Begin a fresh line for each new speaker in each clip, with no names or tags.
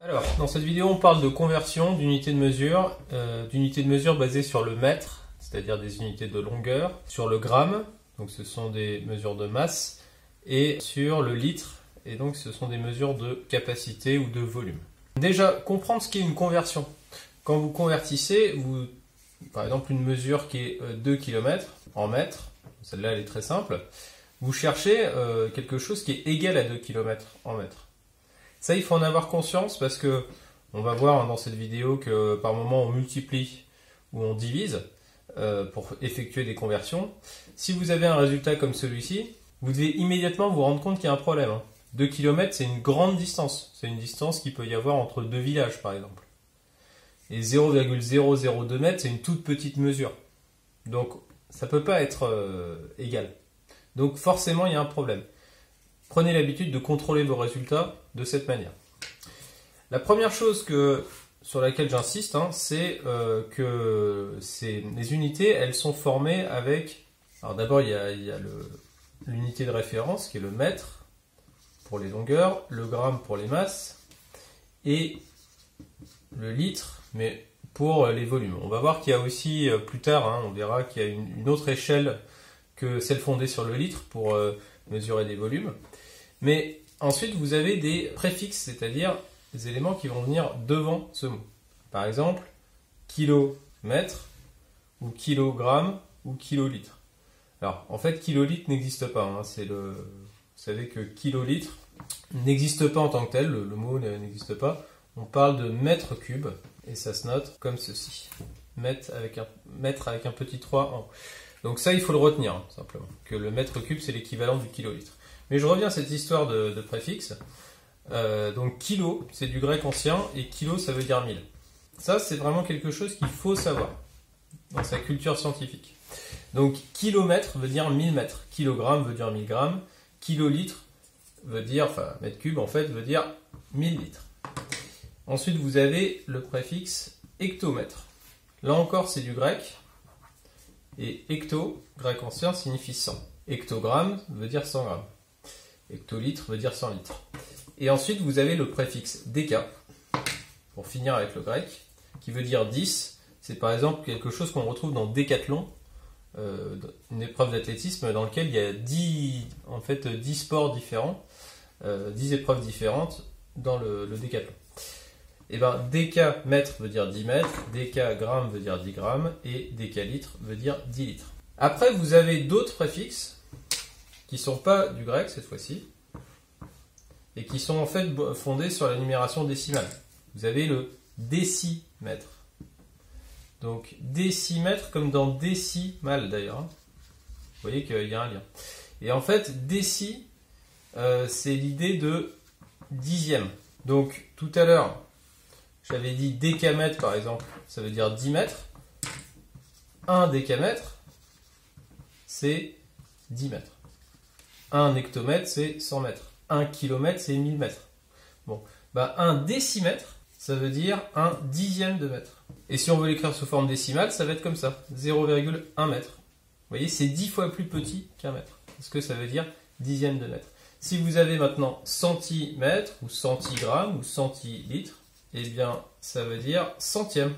Alors, dans cette vidéo, on parle de conversion d'unités de mesure basées sur le mètre, c'est-à-dire des unités de longueur, sur le gramme, donc ce sont des mesures de masse, et sur le litre, et donc ce sont des mesures de capacité ou de volume. Déjà, comprendre ce qu'est une conversion. Quand vous convertissez, par exemple une mesure qui est 2 km en mètres, celle-là elle est très simple, vous cherchez quelque chose qui est égal à 2 km en mètres. Ça, il faut en avoir conscience parce que on va voir dans cette vidéo que par moment on multiplie ou on divise pour effectuer des conversions. Si vous avez un résultat comme celui-ci, vous devez immédiatement vous rendre compte qu'il y a un problème. 2 km, c'est une grande distance. C'est une distance qu'il peut y avoir entre deux villages, par exemple. Et 0,002 mètres, c'est une toute petite mesure. Donc, ça ne peut pas être égal. Donc, forcément, il y a un problème. Prenez l'habitude de contrôler vos résultats de cette manière. La première chose sur laquelle j'insiste, c'est que les unités, elles sont formées avec... Alors d'abord, il y a l'unité de référence, qui est le mètre pour les longueurs, le gramme pour les masses, et le litre, mais pour les volumes. On va voir qu'il y a aussi, plus tard, on verra qu'il y a une autre échelle que celle fondée sur le litre pour mesurer des volumes. Mais ensuite, vous avez des préfixes, c'est-à-dire des éléments qui vont venir devant ce mot. Par exemple, kilomètre, ou kilogramme, ou kilolitre. Alors, en fait, kilolitre n'existe pas. Vous savez que kilolitre n'existe pas en tant que tel, le mot n'existe pas. On parle de mètre cube, et ça se note comme ceci. Mètre avec un petit 3 en haut. Donc ça, il faut le retenir, simplement. Que le mètre cube, c'est l'équivalent du kilolitre. Mais je reviens à cette histoire de préfixe. Donc kilo, c'est du grec ancien, et kilo, ça veut dire 1000. Ça, c'est vraiment quelque chose qu'il faut savoir dans sa culture scientifique. Donc kilomètre veut dire 1000 mètres, kilogramme veut dire 1000 grammes, kilolitre veut dire, mètre cube en fait, veut dire 1000 litres. Ensuite, vous avez le préfixe hectomètre. Là encore, c'est du grec, et hecto, grec ancien, signifie 100. Hectogramme veut dire 100 grammes. Hectolitre veut dire 100 litres. Et ensuite, vous avez le préfixe déca, pour finir avec le grec, qui veut dire 10. C'est par exemple quelque chose qu'on retrouve dans Décathlon, une épreuve d'athlétisme dans laquelle il y a 10 sports différents, 10 épreuves différentes dans le décathlon. Et bien, décamètre veut dire 10 mètres, décagramme veut dire 10 grammes, et décalitre veut dire 10 litres. Après, vous avez d'autres préfixes qui ne sont pas du grec cette fois-ci, et qui sont en fait fondés sur la numération décimale. Vous avez le décimètre. Donc décimètre comme dans décimal d'ailleurs. Vous voyez qu'il y a un lien. Et en fait, déci, c'est l'idée de dixième. Donc tout à l'heure, j'avais dit décamètre par exemple, ça veut dire 10 mètres. 1 décamètre, c'est 10 mètres. 1 hectomètre, c'est 100 mètres. 1 kilomètre, c'est 1000 mètres. Bon, un décimètre, ça veut dire un dixième de mètre. Et si on veut l'écrire sous forme décimale, ça va être comme ça, 0,1 mètre. Vous voyez, c'est 10 fois plus petit qu'un mètre. Parce que ça veut dire dixième de mètre. Si vous avez maintenant centimètre, ou centigramme, ou centilitre, eh bien, ça veut dire centième.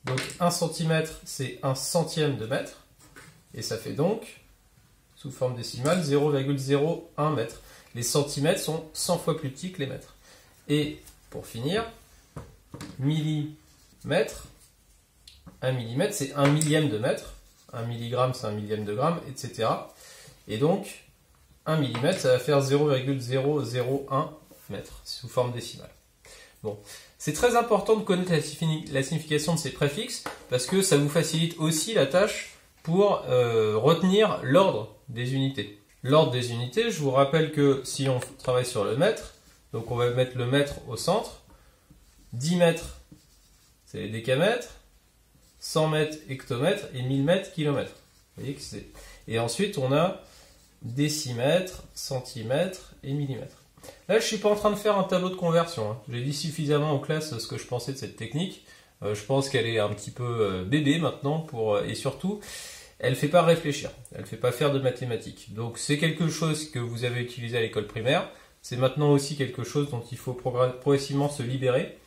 Donc, 1 centimètre, c'est 1 centième de mètre. Et ça fait donc, sous forme décimale, 0,01 mètre. Les centimètres sont 100 fois plus petits que les mètres. Et pour finir, millimètre, 1 millimètre, c'est 1 millième de mètre. 1 milligramme, c'est 1 millième de gramme, etc. Et donc, 1 millimètre, ça va faire 0,001 mètre, sous forme décimale. Bon, c'est très important de connaître la signification de ces préfixes, parce que ça vous facilite aussi la tâche pour retenir l'ordre des unités. L'ordre des unités, je vous rappelle que si on travaille sur le mètre, donc on va mettre le mètre au centre, 10 mètres, c'est les décamètres, 100 mètres, hectomètres, et 1000 mètres, kilomètres. Vous voyez que c'est... Et ensuite, on a décimètres, centimètres et millimètres. Là, je ne suis pas en train de faire un tableau de conversion. J'ai dit suffisamment en classe ce que je pensais de cette technique. Je pense qu'elle est un petit peu bébé maintenant, et surtout... elle ne fait pas réfléchir, elle ne fait pas faire de mathématiques. Donc c'est quelque chose que vous avez utilisé à l'école primaire, c'est maintenant aussi quelque chose dont il faut progressivement se libérer.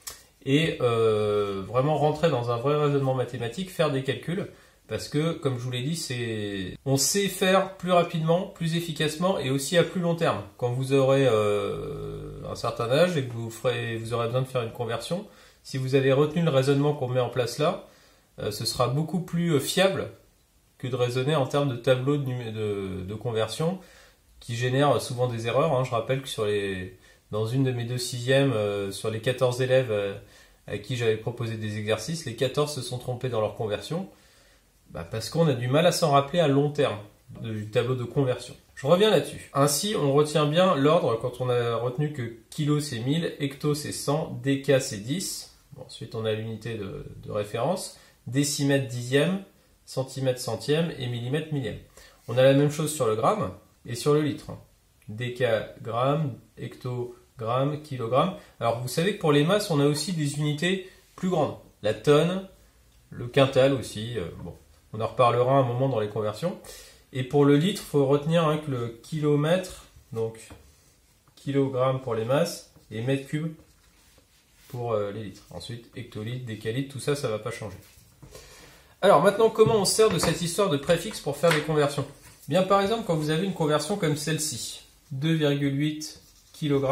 et vraiment rentrer dans un vrai raisonnement mathématique, faire des calculs, parce que, comme je vous l'ai dit, on sait faire plus rapidement, plus efficacement et aussi à plus long terme. Quand vous aurez un certain âge et que vous aurez besoin de faire une conversion, si vous avez retenu le raisonnement qu'on met en place là, ce sera beaucoup plus fiable que de raisonner en termes de tableau de conversion qui génèrent souvent des erreurs. Hein. Je rappelle que dans une de mes 2 sixièmes, sur les 14 élèves à qui j'avais proposé des exercices, les 14 se sont trompés dans leur conversion. Parce qu'on a du mal à s'en rappeler à long terme du tableau de conversion. Je reviens là-dessus. Ainsi, on retient bien l'ordre quand on a retenu que kilo c'est 1000, hecto c'est 100, déca c'est 10. Bon, ensuite, on a l'unité de référence, décimètre dixième, centimètre centième et millimètre millième. On a la même chose sur le gramme et sur le litre. Décagramme, hectogramme, kilogramme. Alors, vous savez que pour les masses, on a aussi des unités plus grandes. La tonne, le quintal aussi. Bon. On en reparlera un moment dans les conversions. Et pour le litre, il faut retenir que le kilomètre, donc kilogramme pour les masses, et mètre cube pour les litres. Ensuite, hectolitre, décalitre, tout ça, ça ne va pas changer. Alors maintenant, comment on se sert de cette histoire de préfixe pour faire des conversions? Bien, par exemple, quand vous avez une conversion comme celle-ci, 2,8 kg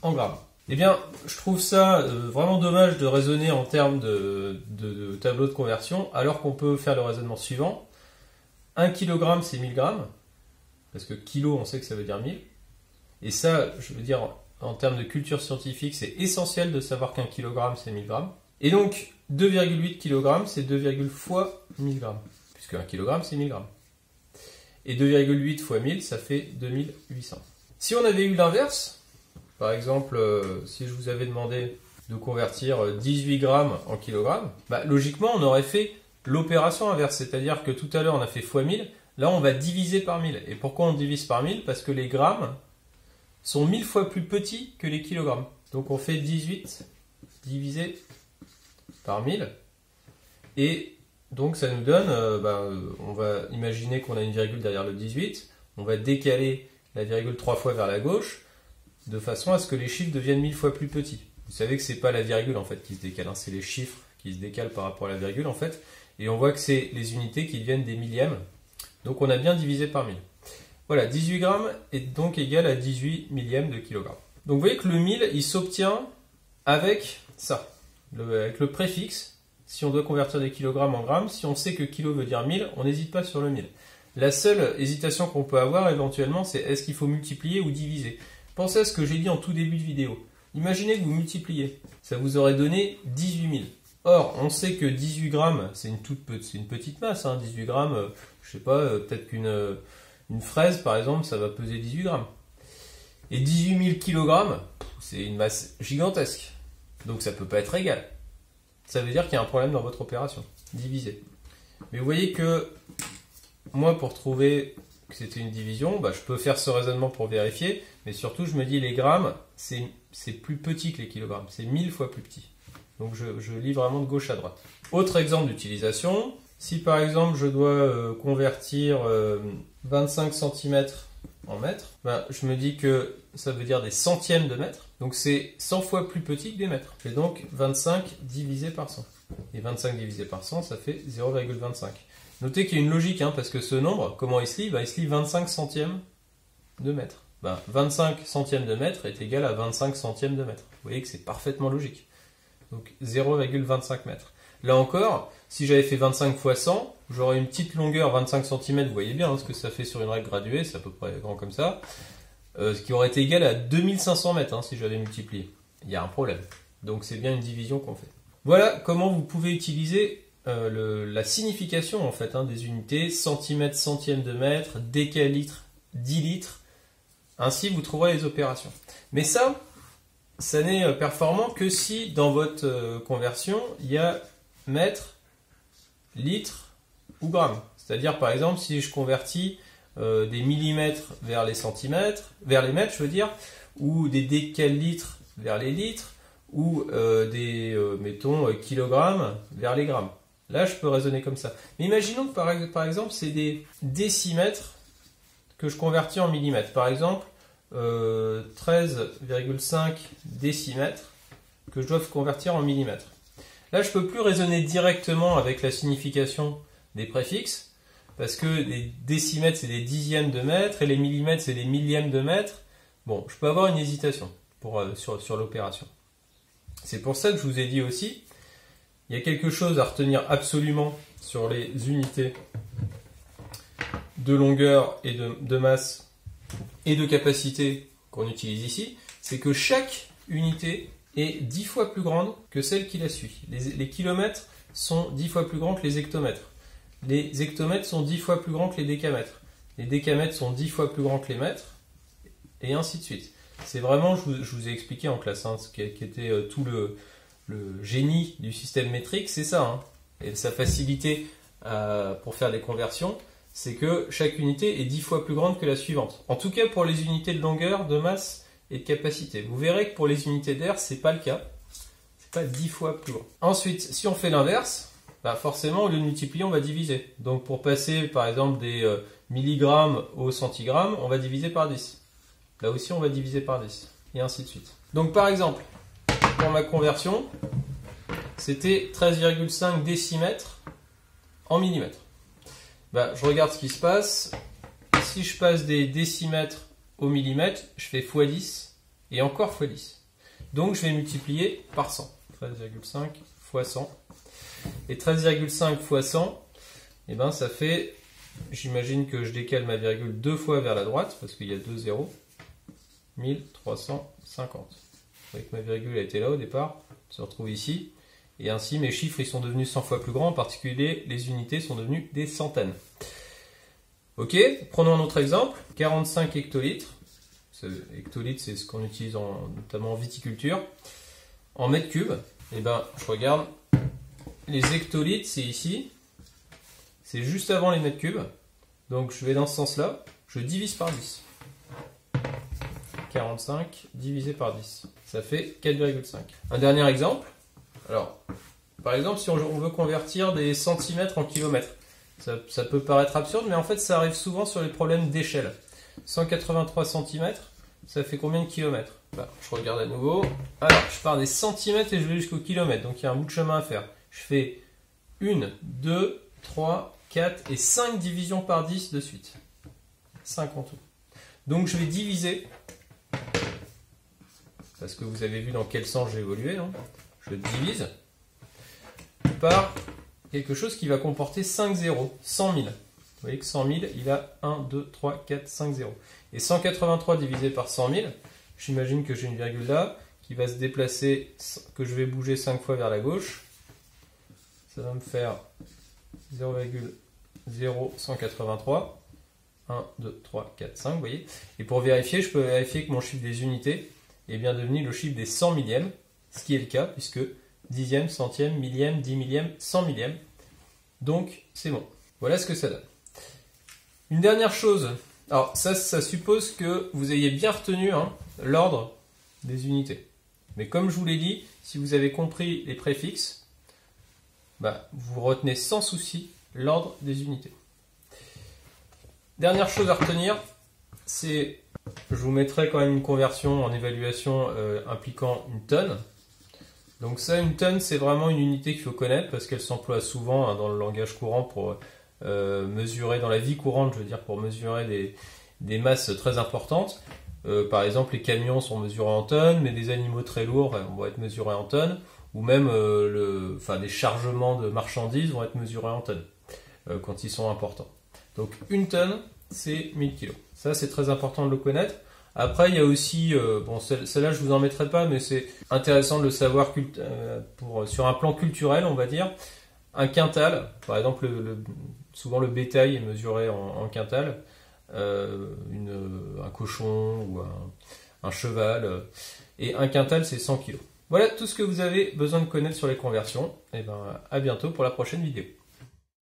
en grammes. Eh bien, je trouve ça vraiment dommage de raisonner en termes de tableau de conversion, alors qu'on peut faire le raisonnement suivant. 1 kg, c'est 1000 grammes, parce que kilo, on sait que ça veut dire 1000. Et ça, je veux dire, en termes de culture scientifique, c'est essentiel de savoir qu'un kilogramme, c'est 1000 grammes. Et donc, 2,8 kg, c'est 2, fois 1000 grammes, puisque 1 kg, c'est 1000 grammes. Et 2,8 fois 1000, ça fait 2800. Si on avait eu l'inverse, par exemple, si je vous avais demandé de convertir 18 grammes en kilogrammes, logiquement, on aurait fait l'opération inverse. C'est-à-dire que tout à l'heure, on a fait fois 1000. Là, on va diviser par 1000. Et pourquoi on divise par 1000? Parce que les grammes sont 1000 fois plus petits que les kilogrammes. Donc, on fait 18 divisé par 1000. Et donc, ça nous donne, on va imaginer qu'on a une virgule derrière le 18. On va décaler la virgule 3 fois vers la gauche, de façon à ce que les chiffres deviennent 1000 fois plus petits. Vous savez que c'est pas la virgule en fait qui se décale, hein, c'est les chiffres qui se décalent par rapport à la virgule en fait. Et on voit que c'est les unités qui deviennent des millièmes. Donc on a bien divisé par 1000. Voilà, 18 grammes est donc égal à 18 millièmes de kilogramme. Donc vous voyez que le 1000, il s'obtient avec ça, avec le préfixe. Si on doit convertir des kilogrammes en grammes, si on sait que kilo veut dire 1000, on n'hésite pas sur le 1000. La seule hésitation qu'on peut avoir éventuellement, c'est est-ce qu'il faut multiplier ou diviser? Pensez à ce que j'ai dit en tout début de vidéo. Imaginez que vous multipliez. Ça vous aurait donné 18 000. Or, on sait que 18 grammes, c'est une petite masse. Hein. 18 grammes, je sais pas, peut-être qu'une fraise, par exemple, ça va peser 18 grammes. Et 18 000 kilogrammes, c'est une masse gigantesque. Donc ça ne peut pas être égal. Ça veut dire qu'il y a un problème dans votre opération. Diviser. Mais vous voyez que moi, pour trouver que c'était une division, je peux faire ce raisonnement pour vérifier, mais surtout je me dis les grammes, c'est plus petit que les kilogrammes, c'est 1000 fois plus petit. Donc je lis vraiment de gauche à droite. Autre exemple d'utilisation, si par exemple je dois convertir 25 cm en mètres, je me dis que ça veut dire des centièmes de mètre, donc c'est 100 fois plus petit que des mètres. Et donc 25 divisé par 100. Et 25 divisé par 100, ça fait 0,25. Notez qu'il y a une logique, hein, parce que ce nombre, comment il se lit? Il se lit 25 centièmes de mètre. 25 centièmes de mètre est égal à 25 centièmes de mètre. Vous voyez que c'est parfaitement logique. Donc 0,25 mètres. Là encore, si j'avais fait 25 fois 100, j'aurais une petite longueur 25 cm, vous voyez bien ce que ça fait sur une règle graduée, c'est à peu près grand comme ça, ce qui aurait été égal à 2500 mètres si j'avais multiplié. Il y a un problème. Donc c'est bien une division qu'on fait. Voilà comment vous pouvez utiliser la signification en fait des unités, centimètres, centièmes de mètre, décalitre, 10 litres. Ainsi vous trouverez les opérations. Mais ça n'est performant que si dans votre conversion il y a mètre, litre ou gramme. C'est-à-dire par exemple si je convertis des millimètres vers les centimètres, vers les mètres je veux dire, ou des décalitres vers les litres, ou mettons kilogrammes vers les grammes. Là, je peux raisonner comme ça. Mais imaginons que par exemple, c'est des décimètres que je convertis en millimètres. Par exemple, 13,5 décimètres, que je dois convertir en millimètres. Là, je ne peux plus raisonner directement avec la signification des préfixes, parce que les décimètres, c'est des dixièmes de mètre, et les millimètres, c'est des millièmes de mètre. Bon, je peux avoir une hésitation sur l'opération. C'est pour ça que je vous ai dit aussi, il y a quelque chose à retenir absolument sur les unités de longueur et de masse et de capacité qu'on utilise ici, c'est que chaque unité est 10 fois plus grande que celle qui la suit. Les kilomètres sont 10 fois plus grands que les hectomètres. Les hectomètres sont 10 fois plus grands que les décamètres. Les décamètres sont 10 fois plus grands que les mètres, et ainsi de suite. C'est vraiment, je vous ai expliqué en classe, hein, ce qui était tout le génie du système métrique, c'est ça. Hein. Et sa facilité pour faire des conversions, c'est que chaque unité est 10 fois plus grande que la suivante. En tout cas pour les unités de longueur, de masse et de capacité. Vous verrez que pour les unités d'air, c'est pas le cas. C'est pas 10 fois plus grand. Ensuite, si on fait l'inverse, bah forcément, au lieu de multiplier, on va diviser. Donc pour passer par exemple des milligrammes au centigramme, on va diviser par 10. Là aussi, on va diviser par 10. Et ainsi de suite. Donc par exemple, pour ma conversion, c'était 13,5 décimètres en millimètres. Bah, je regarde ce qui se passe. Si je passe des décimètres au millimètre, je fais x10 et encore x10. Donc je vais multiplier par 100. 13,5 fois 100. Et 13,5 fois 100, eh ben, ça fait, j'imagine que je décale ma virgule deux fois vers la droite, parce qu'il y a deux zéros, 1350. Vous voyez que ma virgule a été là au départ, se retrouve ici. Et ainsi, mes chiffres ils sont devenus 100 fois plus grands, en particulier les unités sont devenues des centaines. Ok, prenons un autre exemple, 45 hectolitres. Hectolitres, c'est ce qu'on utilise notamment en viticulture. En mètres cubes, eh ben, je regarde, les hectolitres, c'est ici. C'est juste avant les mètres cubes. Donc je vais dans ce sens-là, je divise par 10. 45 divisé par 10. Ça fait 4,5. Un dernier exemple. Alors, par exemple, si on veut convertir des centimètres en kilomètres, ça peut paraître absurde, mais en fait, ça arrive souvent sur les problèmes d'échelle. 183 cm, ça fait combien de kilomètres? Je regarde à nouveau. Alors, je pars des centimètres et je vais jusqu'au kilomètre, donc il y a un bout de chemin à faire. Je fais 1, 2, 3, 4 et 5 divisions par 10 de suite. 5 en tout. Donc je vais diviser, parce que vous avez vu dans quel sens j'ai évolué, hein. Je divise par quelque chose qui va comporter 5 zéros, 100 000. Vous voyez que 100 000, il a 1, 2, 3, 4, 5 zéros. Et 183 divisé par 100 000, j'imagine que j'ai une virgule là, qui va se déplacer, que je vais bouger 5 fois vers la gauche. Ça va me faire 0,0183. 1, 2, 3, 4, 5, vous voyez. Et pour vérifier, je peux vérifier que mon chiffre des unités est bien devenu le chiffre des 100 millièmes, ce qui est le cas, puisque dixième, centième, millième, 10 millième, 100 millième. Donc, c'est bon. Voilà ce que ça donne. Une dernière chose. Alors, ça suppose que vous ayez bien retenu l'ordre des unités. Mais comme je vous l'ai dit, si vous avez compris les préfixes, vous retenez sans souci l'ordre des unités. Dernière chose à retenir, c'est, je vous mettrai quand même une conversion en évaluation impliquant une tonne. Donc ça, une tonne, c'est vraiment une unité qu'il faut connaître parce qu'elle s'emploie souvent dans le langage courant pour mesurer, dans la vie courante, je veux dire, pour mesurer des masses très importantes. Par exemple, les camions sont mesurés en tonnes, mais des animaux très lourds vont être mesurés en tonnes, ou même des chargements de marchandises vont être mesurés en tonnes quand ils sont importants. Donc une tonne, c'est 1000 kg. Ça, c'est très important de le connaître. Après, il y a aussi, celle-là, je ne vous en mettrai pas, mais c'est intéressant de le savoir sur un plan culturel, on va dire. Un quintal, par exemple, souvent le bétail est mesuré en quintal. Un cochon ou un cheval. Et un quintal, c'est 100 kg. Voilà tout ce que vous avez besoin de connaître sur les conversions. Et à bientôt pour la prochaine vidéo.